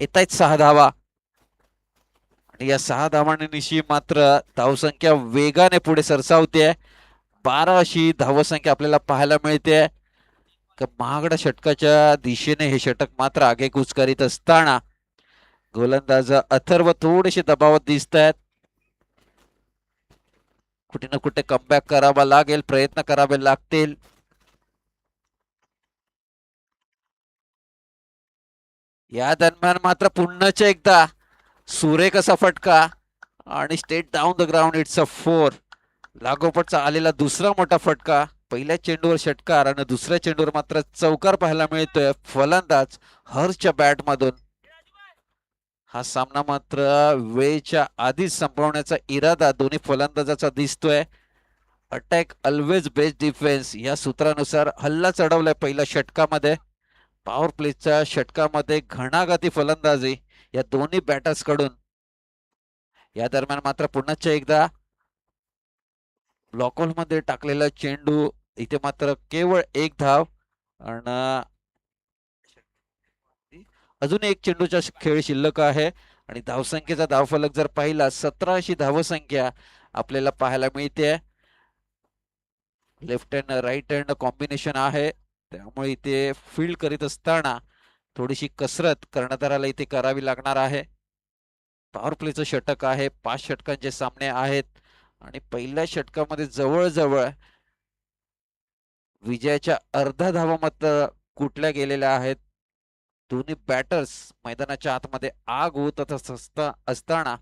येत आहेत 6 धावा आणि या 6 धावांनिशी मात्र धावसंख्या वेगाने पुढे सरसावते. 12 अशी धावसंख्या आपल्याला पाहायला मिळते. महागड्या षटकाच्या दिशेने हे षटक मात्र आगेकूच करीत असताना गोलंदाज अथर्व थोडेसे दबावात दिसत आहेत. कुठे ना कुठे कमबॅक करावा लागेल, प्रयत्न करावे लागतील. या दरम्यान मात्र पुन्हाच एकदा सुरेख असा फटका आणि state down the ground. It's a 4. लागोपाठचा आलेला दुसरा मोठा फटका. पहिल्या चेंडूवर षटकार आणि दुसऱ्या चेंडूवर मात्र चौकार पाहायला मिळतोय. फलंदाज हर्षच्या बॅट मधून. हा सामना मात्र वेळेच्या आधीच संपवण्याचा इरादा दोन्ही फलंदाजाचा दिसतोय. अटॅक ऑलवेज बेस्ट डिफेन्स या सूत्रानुसार हल्ला चढवलाय पहिल्या षटकामध्ये. पॉवर प्लेच्या षटकामध्ये घणाघाती फलंदाजी या दोन्ही बॅटर्स कडून. या दरम्यान मात्र पुन्हा एकदा ब्लॉकहोल मध्ये टाकलेला चेंडू. इथे मात्र केवळ एक धाव आणि अजून एक चेंडूचा खेळ शिल्लक आहे आणि धावसंख्येचा धावफलक जर पाहिला 17 अशी धावसंख्या आपल्याला पाहायला मिळते. Left hand right hand combination आहे, त्यामुळे इथे फील्ड करीत असताना थोडीशी कसरत कर्णधाराला इथे करावी लागणार आहे. पॉवर प्लेचं षटक आहे, 5 षटकांचे सामने आहेत आणि पहिल्या षटकामध्ये जवळजवळ विजयाच्या अर्धा धावा मात्र कुठल्या गेलेल्या आहेत. दोन्ही बॅटर्स मैदानाच्या आतमध्ये आग होत असताना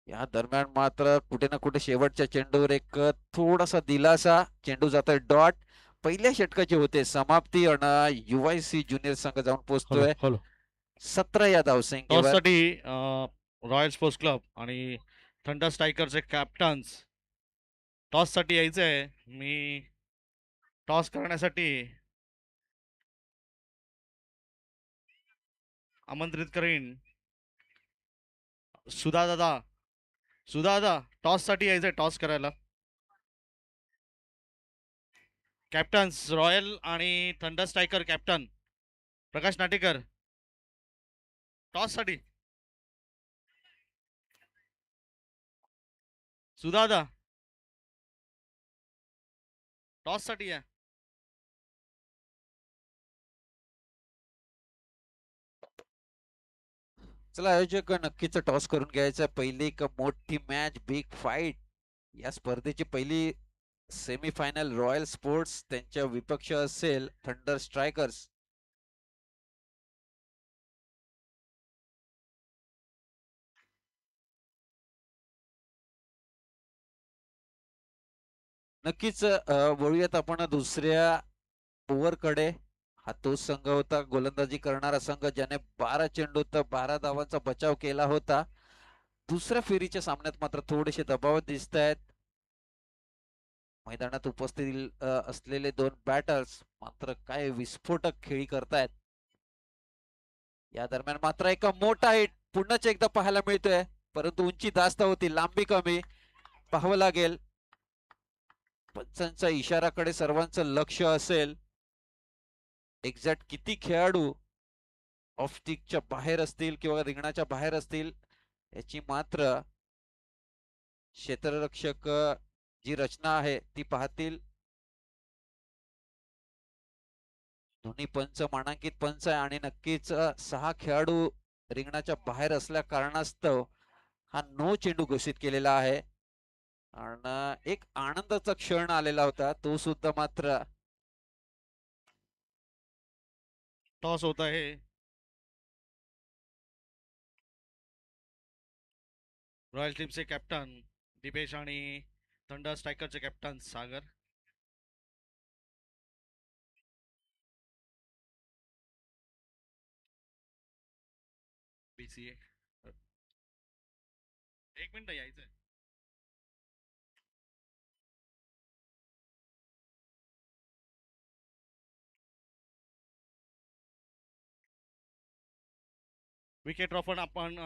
या दरम्यान मात्र कुठे ना कुठे शेवटच्या चेंडूवर एक थोडासा दिलासा. चेंडू जातोय डॉट. पहिल्या षटकाचे होते समाप्ती आणि UIC ज्युनियर संघ जाऊन पोहोचतोय 17 या धावसंख्येवर. टॉससाठी रॉयल स्पोर्ट्स क्लब आणि थंडर स्ट्रायकरचे कॅप्टन्स टॉससाठी यायचे आहे. मी टॉस करण्यासाठी आमंत्रित करीन सुधा दादा टॉससाठी यायचंय, टॉस करायला. कॅप्टन्स रॉयल आणि थंडर स्ट्रायकर कॅप्टन प्रकाश नाटेकर टॉस साठी सुदादा टॉस साठी या. चला आयोजक नक्कीच टॉस करून घ्यायचा. पहिली एक मोठी मॅच, बिग फाईट. या स्पर्धेची पहिली सेमीफायनल. रॉयल स्पोर्ट्स त्यांच्या विपक्ष असेल थंडर स्ट्रायकर्स. नक्कीच वळूयात आपण दुसऱ्या ओव्हरकडे. हा तोच संघ होता गोलंदाजी करणारा संघ ज्याने 12 चेंडूत 12 धावांचा बचाव केला होता. दुसऱ्या फेरीच्या सामन्यात मात्र थोडेसे दबाव दिसत आहेत. मैदानात उपस्थित असलेले दोन बॅटर्स मात्र काय विस्फोटक खेळी करतायत. या दरम्यान मात्र एक मोठा हिट पुन्हाच एकदा पाहायला मिळतोय, परंतु उंची जास्त होती, लांबी कमी. पाहावं लागेल. पंचांच्या इशाराकडे सर्वांचं लक्ष असेल. एक्झॅक्ट किती खेळाडू ऑफ स्टिकच्या बाहेर असतील किंवा रिंगणाच्या बाहेर असतील याची मात्र क्षेत्ररक्षक जी रचना आहे ती पाहतील. दोन्ही पंच मानांकित पंच आहे आणि नक्कीच 6 खेळाडू रिंगणाच्या बाहेर असल्या कारणास्तव हा नो चेंडू घोषित केलेला आहे. आणि एक आनंदाचा क्षण आलेला होता तो सुद्धा मात्र. टॉस होत आहे. रॉयल टीमचे कॅप्टन दिपेश आणि थंडर स्ट्रायकरचे कॅप्टन सागर. बीसीए एक मिनिट यायचंय. विकेट ड्रॉपर अपन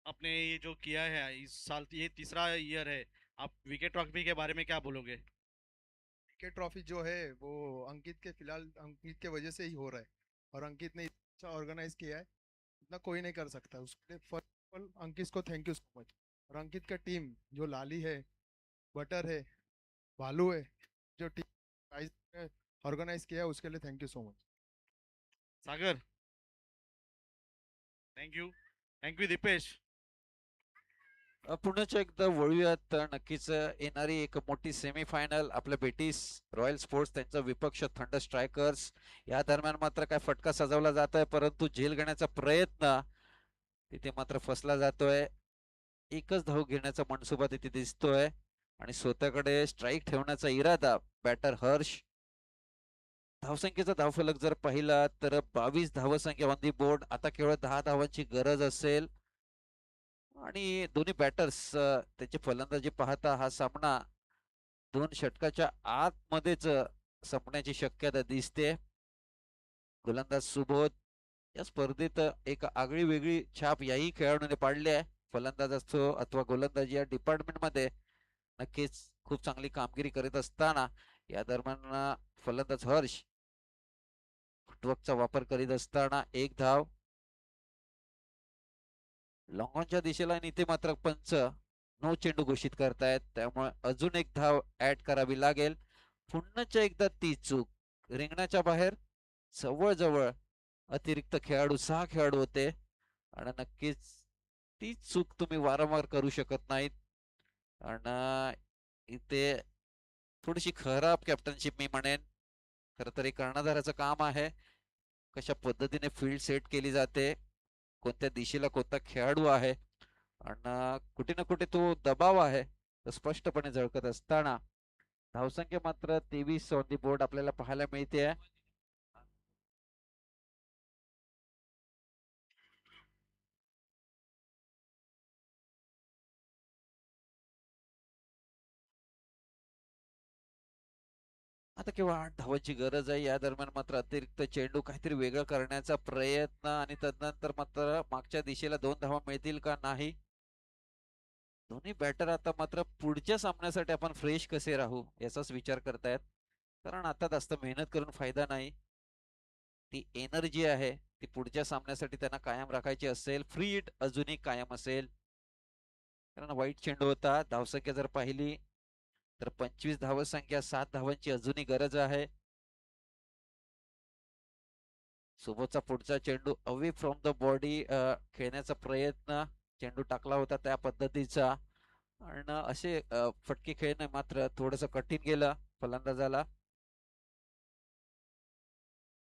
आपने ये जो किया है इस साल ये तीसरा ईयर है. आप विकेट ट्रॉफी के बारे में क्या बोलोगे? विकेट ट्रॉफी जो है वो अंकित के फिलहाल अंकित के वजह से ही हो रहा है और अंकित ने अच्छा ऑर्गेनाइज किया है. इतना कोई नहीं कर सकता. उसके लिए फर्स्ट ऑफ ऑल अंकित को थैंक यू सो मच. और अंकित का टीम जो लाली है, बटर है, भालू है, जो टीम ऑर्गेनाइज किया है उसके लिए thank you so much. Sagar thank you Deepesh. पुन्हा एकदा वळूयात. नक्कीच येणारी एक मोठी सेमीफायनल आपल्या बेटीस रॉयल स्पोर्ट्स त्यांचा विपक्ष थंडर स्ट्रायकर्स. या दरम्यान मात्र काय फटका सजवला जात आहे, परंतु झेल घेण्याचा प्रयत्न तिथे मात्र फसला जातोय. एकच धाव घेण्याचा मनसुबा तिथे दिसतोय आणि स्वतःकडे स्ट्राईक ठेवण्याचा इरादा बॅटर हर्ष. धावसंख्येचा धावफलक जर पाहिला तर 22 धावसंख्या ऑन दी बोर्ड. आता केवळ 10 धावांची गरज असेल आणि दोन्ही बॅटर्स त्याची फलंदाजी पाहता हा सामना 2 षटकाच्या आतमध्येच संपण्याची शक्यता दिसते. गोलंदाज सुबोध या स्पर्धेत एक आगळी वेगळी छाप याही खेळाडूने पाडली आहे. फलंदाज असतो अथवा गोलंदाजी या डिपार्टमेंट मध्ये नक्कीच खूप चांगली कामगिरी करीत असताना या दरम्यान फलंदाज हर्ष फुटवर्कचा वापर करीत असताना एक धाव. लॉंगॉनच्या दिशेला आणि इथे मात्र पंच नो चेंडू घोषित करतायत, त्यामुळे अजून एक धाव ऍड करावी लागेल. पुन्हा एकदा ती चूक. रिंगणाच्या बाहेर जवळ अतिरिक्त खेळाडू 6 खेळाडू होते आणि नक्कीच ती चूक तुम्ही वारंवार करू शकत नाहीत. आणि इथे थोडीशी खराब कॅप्टनशिप मी म्हणेन. खरं तर हे कर्णधाराचं काम आहे, कशा पद्धतीने फील्ड सेट केली जाते, कोणत्या दिशेला कोणता खेळाडू आहे आणि कुठे ना कुठे तो दबाव आहे तो स्पष्टपणे झळकत असताना धावसंख्या मात्र 23 ऑन दी बोर्ड आपल्याला पाहायला मिळते. आता केवळ 8 धावांची गरज आहे. या दरम्यान मात्र अतिरिक्त चेंडू काहीतरी वेगळं करण्याचा प्रयत्न आणि तदनंतर मात्र मागच्या दिशेला 2 धावा मिळतील का नाही. दोन्ही बॅटर आता मात्र पुढच्या सामन्यासाठी आपण फ्रेश कसे राहू याचाच विचार करतायत, कारण आता जास्त मेहनत करून फायदा नाही. ती एनर्जी आहे ती पुढच्या सामन्यासाठी त्यांना कायम राखायची असेल. फ्री हिट अजूनही कायम असेल, कारण वाईट चेंडू होता. धावसंख्या जर पाहिली तर 25 धावसंख्या, 7 धावांची अजूनही गरज आहे. सोबतचा पुढचा चेंडू अवे फ्रॉम द बॉडी खेळण्याचा प्रयत्न, चेंडू टाकला होता त्या पद्धतीचा, आणि असे फटके खेळणं मात्र थोडस कठीण गेलं फलंदाजाला.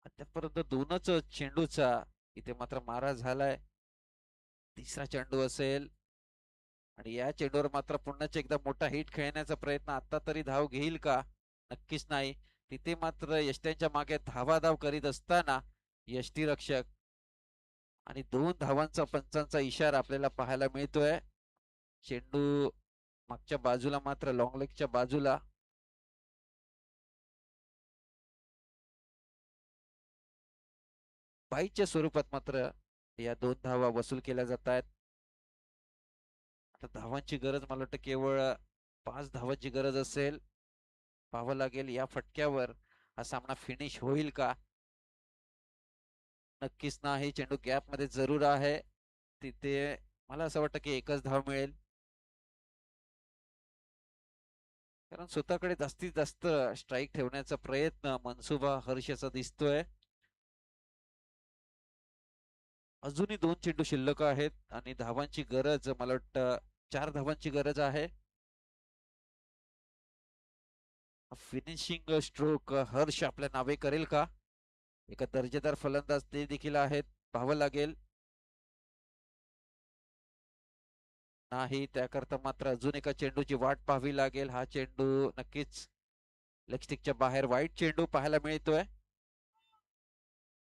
आतापर्यंत दोनच चेंडूचा इथे मात्र मारा झालाय. तिसरा चेंडू असेल आणि या चेंडूवर मात्र पुन्हा एकदा मोठा हिट खेळण्याचा प्रयत्न. आता तरी धाव घेईल का? नक्कीच नाही. तिथे मात्र यष्ट्यांच्या मागे धावाधाव करीत असताना यष्टीरक्षक आणि 2 धावांचा पंचांचा इशारा आपल्याला पाहायला मिळतोय. चेंडू मागच्या बाजूला मात्र लॉंग लेगच्या बाजूला. बाईच्या स्वरूपात मात्र या 2 धावा वसूल केल्या जात आहेत. आता धावांची गरज मला वाटतं केवळ 5 धावांची गरज असेल. पाहावं लागेल या फटक्यावर हा सामना फिनिश होईल का? नक्कीच नाही. चेंडू गॅप मध्ये जरूर आहे. तिथे मला असं वाटतं की एकच धाव मिळेल, कारण स्वतःकडे जास्तीत जास्त स्ट्राईक ठेवण्याचा प्रयत्न मनसुबा हर्षचा दिसतोय. अजूनही 2 चेंडू शिल्लक आहेत आणि धावांची गरज मला वाटतं 4 धावांची गरज आहे. फिनिशिंग स्ट्रोक हर्ष आपल्या नावे करेल का? एका दर्जेदार फलंदाज ते देखील आहेत, पाहावं लागेल. नाही, त्याकरता मात्र अजून एका चेंडूची वाट पाहावी लागेल. हा चेंडू नक्कीच लेगस्टिकच्या बाहेर वाईट चेंडू पाहायला मिळतोय.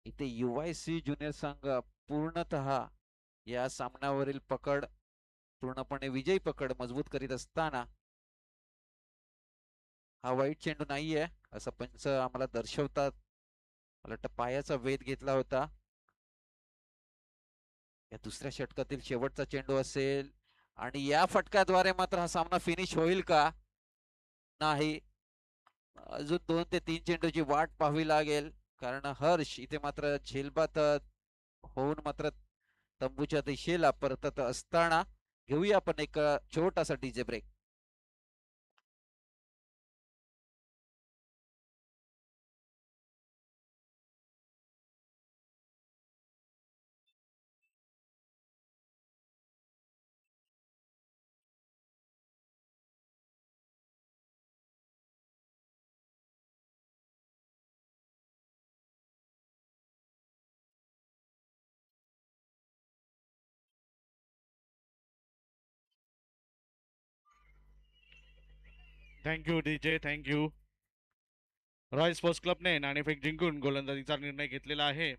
इथे UIC ज्युनियर संघ पूर्णतः या सामन्यावरील पकड, पूर्णपणे विजयी पकड मजबूत करीत असताना हा वाईट चेंडू नाहीये असं पंच आम्हाला दर्शवतात. मला वाटतं पायाचा वेध घेतला होता. या दुसऱ्या षटकातील शेवटचा चेंडू असेल आणि या फटक्याद्वारे मात्र हा सामना फिनिश होईल का? नाही, अजून 2 ते 3 चेंडूची वाट पाहावी लागेल, कारण हर्ष इथे मात्र झेलबाद होऊन मात्र तंबूच्या दिशेला परतत असताना. घेऊया आपण एक छोटासा DJ break. Thank you DJ, thank you. Royal sports क्लबने नाणेफेक जिंकून गोलंदाजीचा निर्णय घेतलेला आहे.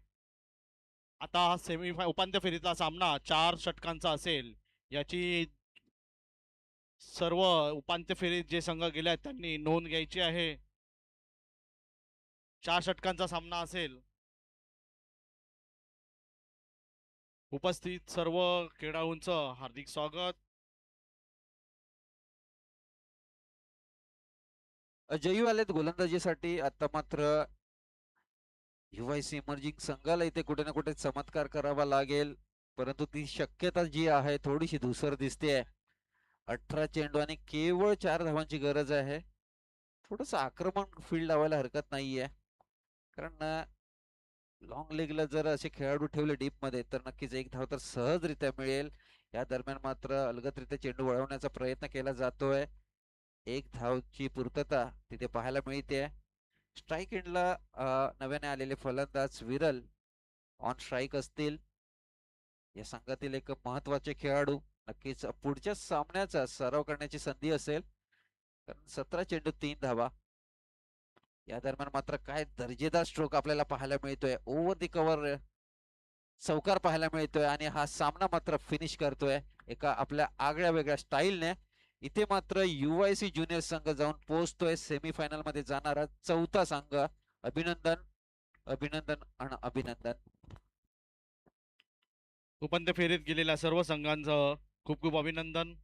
आता हा उपांत्य फेरीतला सामना 4 षटकांचा असेल. याची सर्व उपांत्य फेरीत जे संघ गेले आहेत त्यांनी नोंद घ्यायची आहे. 4 षटकांचा सामना असेल. उपस्थित सर्व खेळाडूंचं हार्दिक स्वागत. अजयू आलेत गोलंदाजीसाठी. आता मात्र UIC इमर्जिंग संघाला इथे कुठे ना कुठे चमत्कार करावा लागेल, परंतु ती शक्यता जी आहे थोडीशी धुसर दिसते. 18 चेंडू आणि केवळ 4 धावांची गरज आहे. थोडस आक्रमक फील्ड लावायला हरकत नाहीये, कारण लॉंग लेगला जर असे खेळाडू ठेवले डीप मध्ये तर नक्कीच एक धाव तर सहजरित्या मिळेल. या दरम्यान मात्र अलगदरित्या चेंडू वळवण्याचा प्रयत्न केला जातोय. एक धावची पूर्तता तिथे पाहायला मिळते. स्ट्राईक एंडला नव्याने आलेले फलंदाज विरल ऑन स्ट्राईक असतील. या संघातील एक महत्वाचे खेळाडू, नक्कीच पुढच्या सामन्याचा सराव करण्याची संधी असेल, कारण 17 चेंडू 3 धावा. या दरम्यान मात्र काय दर्जेदार स्ट्रोक आपल्याला पाहायला मिळतोय. ओव्हर द कव्हर चौकार पाहायला मिळतोय आणि हा सामना मात्र फिनिश करतोय एका आपल्या आगळ्या वेगळ्या स्टाईलने. इथे मात्र UIC ज्युनियर संघ जाऊन पोहोचतोय सेमीफायनल मध्ये जाणारा चौथा संघ. अभिनंदन, अभिनंदन आणि अभिनंदन. उपांत्य फेरीत गेलेल्या सर्व संघांचं खूप खूप अभिनंदन.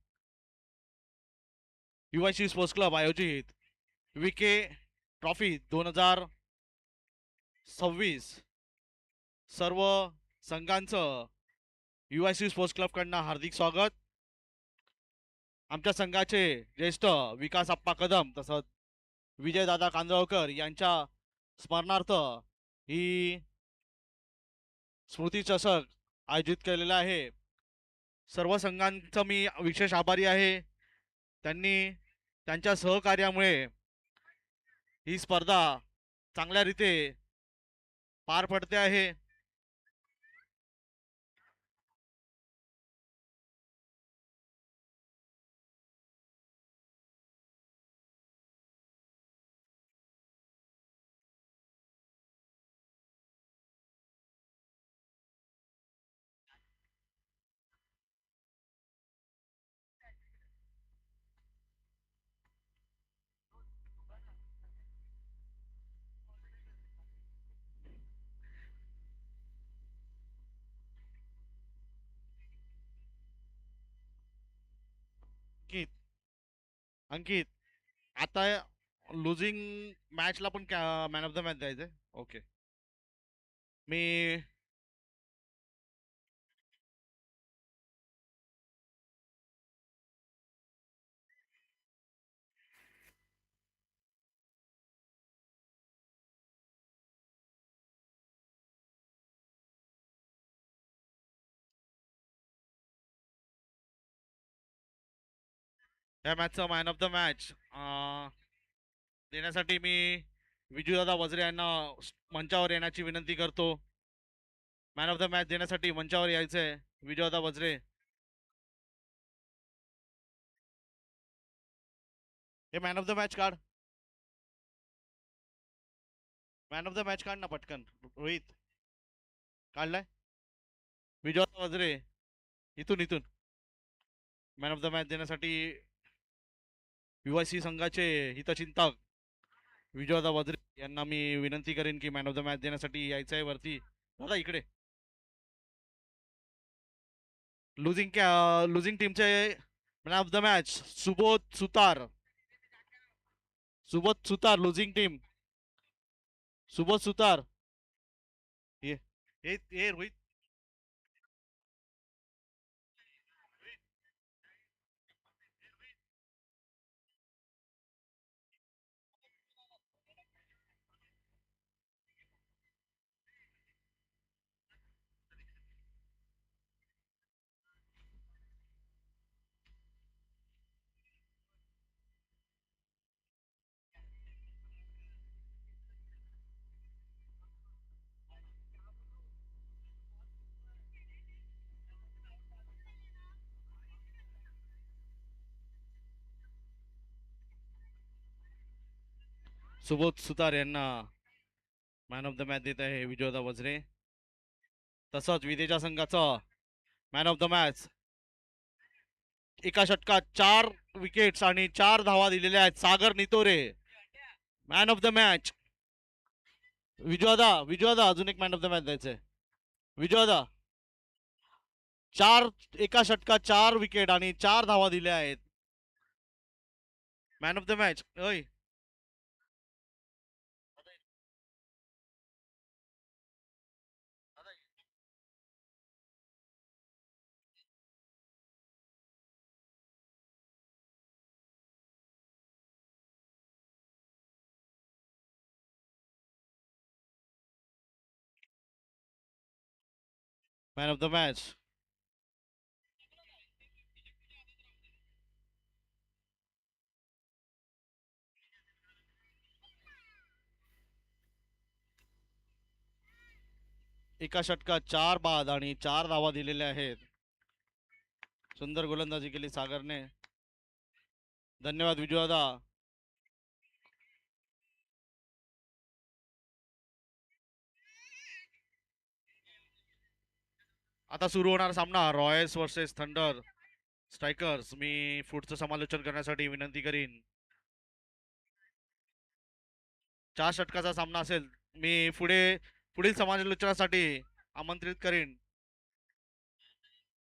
UIC स्पोर्ट्स क्लब आयोजित विके ट्रॉफी 2026 सर्व संघांचं UIC स्पोर्ट्स क्लब कडनं हार्दिक स्वागत. आमच्या संघाचे ज्येष्ठ विकास आप्पा कदम तसंच विजयदादा कांदळकर यांच्या स्मरणार्थ ही स्मृती चषक आयोजित केलेला आहे. सर्व संघांचा मी विशेष आभारी आहे. त्यांनी त्यांच्या सहकार्यामुळे ही स्पर्धा चांगल्या रीते पार पडते आहे. अंकित अंकित आता लुझिंग मॅचला पण मॅन ऑफ द मॅच द्यायचंय. ओके मी या मॅचचा मॅन ऑफ द मॅच देण्यासाठी मी विजूदादा वज्रे यांना मंचावर येण्याची विनंती करतो. मॅन ऑफ द मॅच देण्यासाठी मंचावर यायचंय विजयदादा वज्रे. हे मॅन ऑफ द मॅच काढ. मॅन ऑफ द मॅच काढ ना पटकन. रोहित काढलाय. विजयदादा वज्रे इथून मॅन ऑफ द मॅच देण्यासाठी UIC संघाचे हितचिंतक विजयदादा वज्रे यांना मी विनंती करेन की मॅन ऑफ द मॅच देण्यासाठी यायचं आहे वरती. दादा इकडे. लुझिंग टीमचे man of the match Subodh Sutar losing team. Subodh Sutar ये रोहित. सुबोध सुतार यांना मॅन ऑफ द मॅच देत आहे विजयदादा वज्रे. तसंच विदेच्या संघाचा मॅन ऑफ द मॅच एका षटकात 4 विकेट्स आणि 4 धावा दिलेल्या आहेत सागर नितोरे. मॅन ऑफ द मॅच विजयदा अजून एक मॅन ऑफ द मॅच द्यायचंय. विजयदा एका षटकात 4 विकेट आणि 4 धावा दिल्या आहेत. मॅन ऑफ द मॅच ओय मॅन ऑफ द मॅच एका षटकात 4 बाद आणि 4 धावा दिलेल्या आहेत. सुंदर गोलंदाजी केली सागरने. धन्यवाद विजयदा. आता सुरू होणार सामना रॉयल्स वर्सेस थंडर स्ट्रायकर्स. मी पुढचं समालोचन करण्यासाठी विनंती करीन. 4 षटकाचा सामना असेल. मी पुढील समालोचनासाठी आमंत्रित करीन